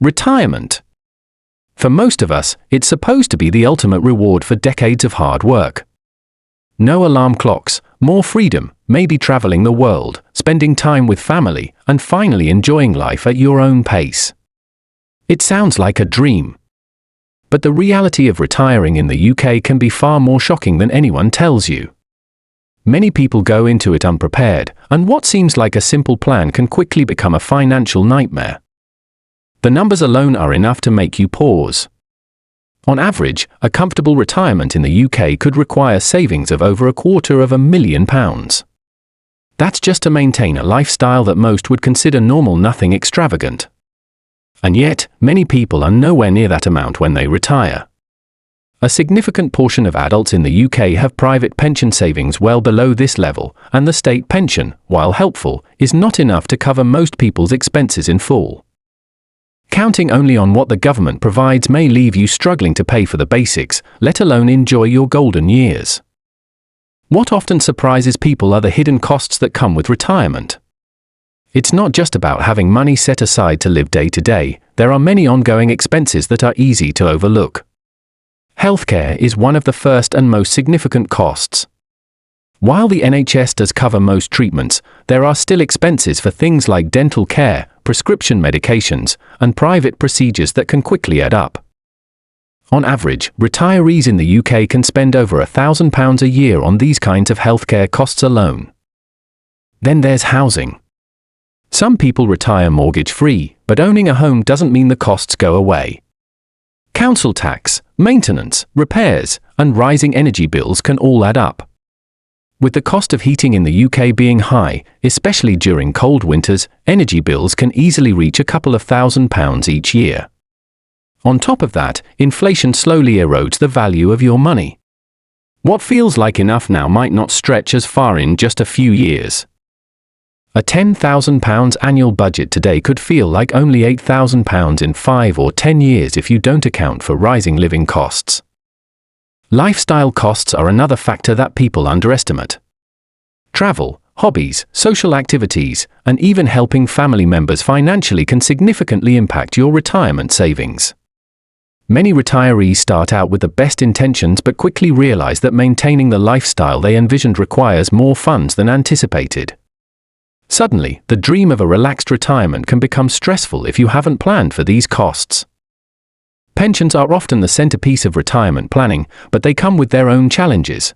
Retirement. For most of us, it's supposed to be the ultimate reward for decades of hard work. No alarm clocks, more freedom, maybe traveling the world, spending time with family, and finally enjoying life at your own pace. It sounds like a dream. But the reality of retiring in the UK can be far more shocking than anyone tells you. Many people go into it unprepared, and what seems like a simple plan can quickly become a financial nightmare. The numbers alone are enough to make you pause. On average, a comfortable retirement in the UK could require savings of over £250,000. That's just to maintain a lifestyle that most would consider normal, nothing extravagant. And yet, many people are nowhere near that amount when they retire. A significant portion of adults in the UK have private pension savings well below this level, and the state pension, while helpful, is not enough to cover most people's expenses in full. Counting only on what the government provides may leave you struggling to pay for the basics, let alone enjoy your golden years. What often surprises people are the hidden costs that come with retirement. It's not just about having money set aside to live day to day, there are many ongoing expenses that are easy to overlook. Healthcare is one of the first and most significant costs. While the NHS does cover most treatments, there are still expenses for things like dental care, prescription medications, and private procedures that can quickly add up. On average, retirees in the UK can spend over £1,000 a year on these kinds of healthcare costs alone. Then there's housing. Some people retire mortgage-free, but owning a home doesn't mean the costs go away. Council tax, maintenance, repairs, and rising energy bills can all add up. With the cost of heating in the UK being high, especially during cold winters, energy bills can easily reach a couple of £1,000s each year. On top of that, inflation slowly erodes the value of your money. What feels like enough now might not stretch as far in just a few years. A £10,000 annual budget today could feel like only £8,000 in 5 or 10 years if you don't account for rising living costs. Lifestyle costs are another factor that people underestimate. Travel, hobbies, social activities, and even helping family members financially can significantly impact your retirement savings. Many retirees start out with the best intentions but quickly realize that maintaining the lifestyle they envisioned requires more funds than anticipated. Suddenly, the dream of a relaxed retirement can become stressful if you haven't planned for these costs. Pensions are often the centerpiece of retirement planning, but they come with their own challenges.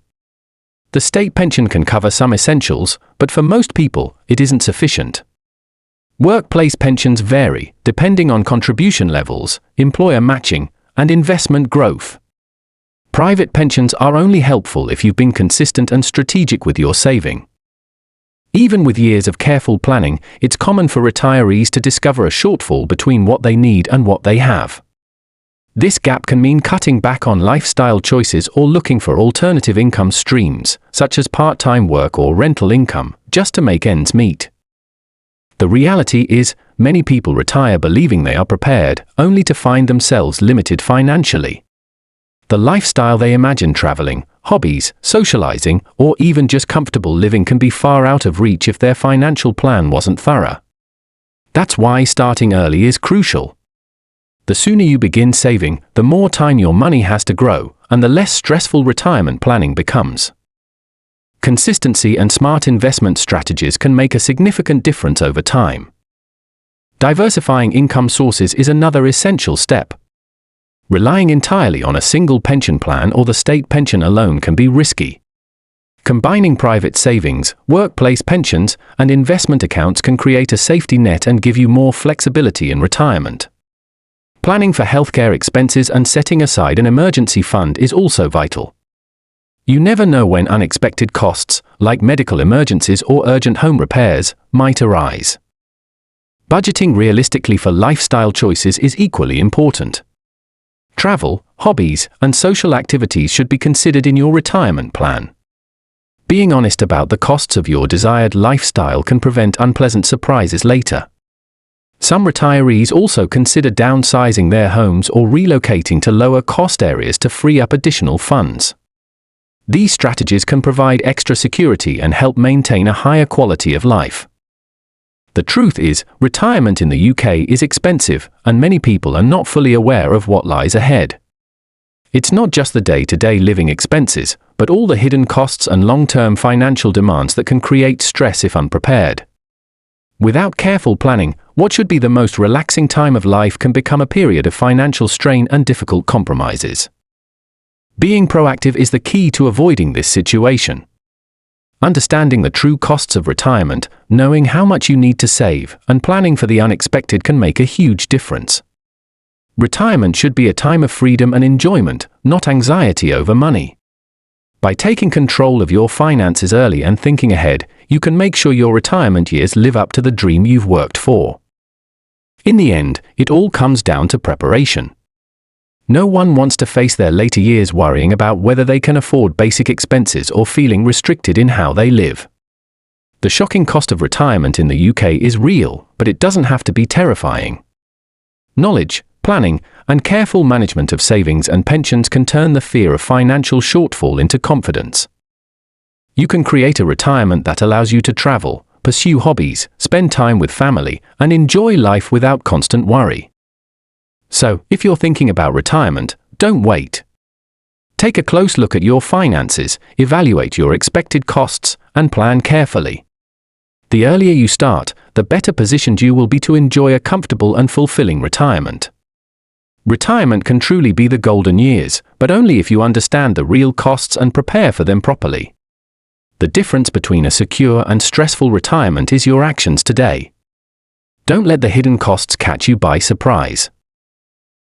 The state pension can cover some essentials, but for most people, it isn't sufficient. Workplace pensions vary, depending on contribution levels, employer matching, and investment growth. Private pensions are only helpful if you've been consistent and strategic with your saving. Even with years of careful planning, it's common for retirees to discover a shortfall between what they need and what they have. This gap can mean cutting back on lifestyle choices or looking for alternative income streams, such as part-time work or rental income, just to make ends meet. The reality is, many people retire believing they are prepared, only to find themselves limited financially. The lifestyle they imagine, traveling, hobbies, socializing, or even just comfortable living, can be far out of reach if their financial plan wasn't thorough. That's why starting early is crucial. The sooner you begin saving, the more time your money has to grow, and the less stressful retirement planning becomes. Consistency and smart investment strategies can make a significant difference over time. Diversifying income sources is another essential step. Relying entirely on a single pension plan or the state pension alone can be risky. Combining private savings, workplace pensions, and investment accounts can create a safety net and give you more flexibility in retirement. Planning for healthcare expenses and setting aside an emergency fund is also vital. You never know when unexpected costs, like medical emergencies or urgent home repairs, might arise. Budgeting realistically for lifestyle choices is equally important. Travel, hobbies, and social activities should be considered in your retirement plan. Being honest about the costs of your desired lifestyle can prevent unpleasant surprises later. Some retirees also consider downsizing their homes or relocating to lower-cost areas to free up additional funds. These strategies can provide extra security and help maintain a higher quality of life. The truth is, retirement in the UK is expensive, and many people are not fully aware of what lies ahead. It's not just the day-to-day living expenses, but all the hidden costs and long-term financial demands that can create stress if unprepared. Without careful planning, what should be the most relaxing time of life can become a period of financial strain and difficult compromises. Being proactive is the key to avoiding this situation. Understanding the true costs of retirement, knowing how much you need to save, and planning for the unexpected can make a huge difference. Retirement should be a time of freedom and enjoyment, not anxiety over money. By taking control of your finances early and thinking ahead, you can make sure your retirement years live up to the dream you've worked for. In the end, it all comes down to preparation. No one wants to face their later years worrying about whether they can afford basic expenses or feeling restricted in how they live. The shocking cost of retirement in the UK is real, but it doesn't have to be terrifying. Knowledge, planning, and careful management of savings and pensions can turn the fear of financial shortfall into confidence. You can create a retirement that allows you to travel, pursue hobbies, spend time with family, and enjoy life without constant worry. So, if you're thinking about retirement, don't wait. Take a close look at your finances, evaluate your expected costs, and plan carefully. The earlier you start, the better positioned you will be to enjoy a comfortable and fulfilling retirement. Retirement can truly be the golden years, but only if you understand the real costs and prepare for them properly. The difference between a secure and stressful retirement is your actions today. Don't let the hidden costs catch you by surprise.